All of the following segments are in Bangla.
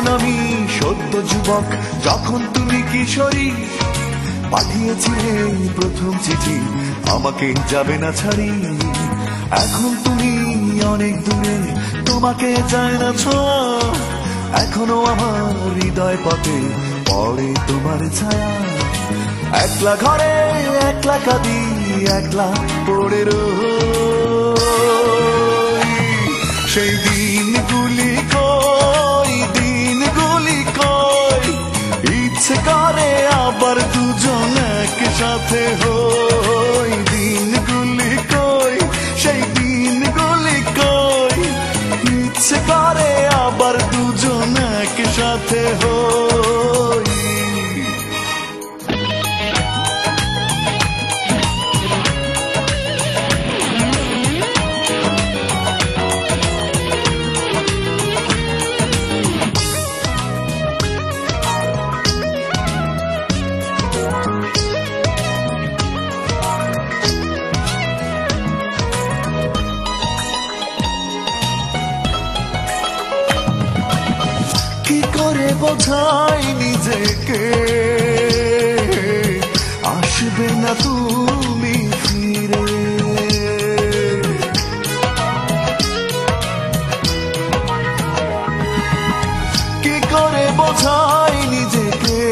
তখন আমি সদ্য যুবক, যখন তুমি কিশোরী, পাঠিয়েছিলে প্রথম চিঠি, আমাকে যাবে না ছাড়ি। এখন তুমি অনেক দূরে, তোমাকে যায় না ছোঁয়া, এখনো আমার হৃদয় পথে পড়ে তোমার ছায়া। একলা ঘরে একলা কাঁদি, একলা পড়ে রই। সেই দিনগুলি কই, দিনগুলি কই, ইচ্ছে করে আবার দুজন একসাথে হই। দিনগুলি কই, সেই দিনগুলি কই, ইচ্ছে করে আবার দুজন একসাথে হই। কি করে বোঝাই নিজেকে, আসবে না তুমি ফিরে। কি করে বোঝাই নিজেকে,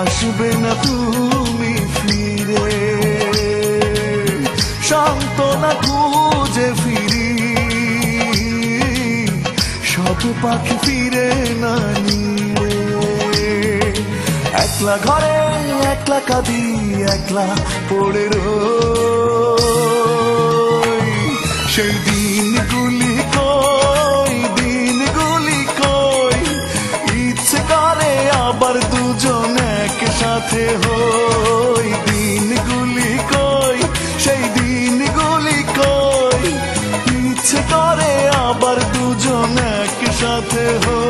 আসবে না তুমি ফিরে। সান্ত্বনা খুঁজে ফিরি, সব পাখি ফিরে না নিয়ে। একলা ঘরে একলা কাঁদি, একলা পড়ে রই। সেই দিনগুলি কই, দিনগুলি কই, ইচ্ছে করে আবার দুজন একসাথে হই। দিনগুলি কই, সেই দিনগুলি কই, ইচ্ছে করে আবার দুজন একসাথে হই।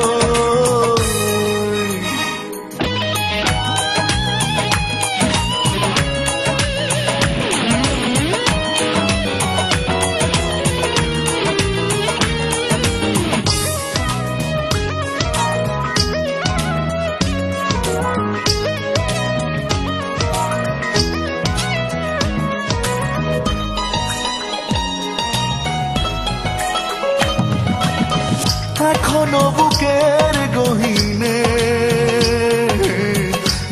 এখনো বুকের গহীনে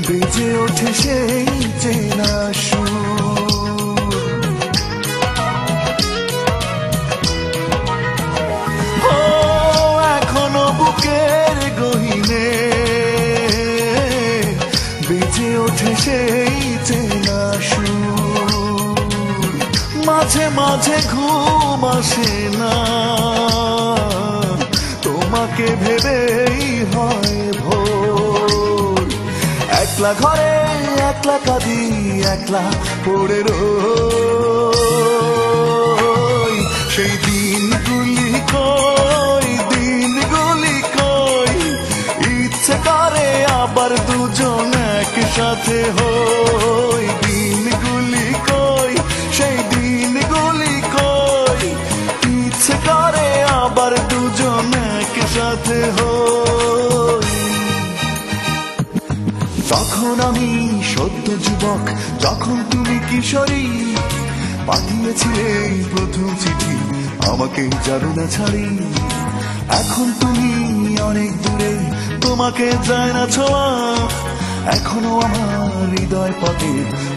বেজে ওঠে সেই চেনা সুর। ও এখনো বুকের গহীনে বেজে ওঠে সেই চেনা সুর। মাঝে মাঝে ঘুম আসে না, তোমাকে ভেবেই হয় ভোর। একলা ঘরে একলা কাঁদি, একলা পড়ে রই। সেই দিনগুলি কই, দিনগুলি কই, ইচ্ছে করে আবার দুজন একসাথে হই। দিনগুলি কই, সেই দিনগুলি কই, ইচ্ছে করে আবার দুজন একসাথে হই। তখন আমি সদ্য যুবক, যখন তুমি কিশোরী, পাঠিয়েছিলে প্রথম চিঠি, আমাকে যাবে না ছাড়ি। এখন তুমি অনেক দূরে, তোমাকে যায় না ছোঁয়া, এখনো আমার হৃদয় পথে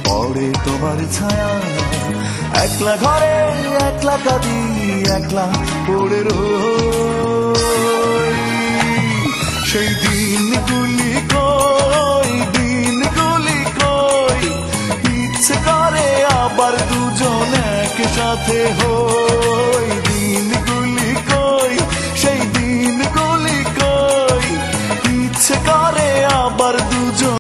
পড়ে তোমার ছায়া। একলা ঘরে একলা কাঁদি, একলা পড়ে রই। সেই দিনগুলি কই, দিনগুলি কই, ইচ্ছে করে আবার দুজন একসাথে হই।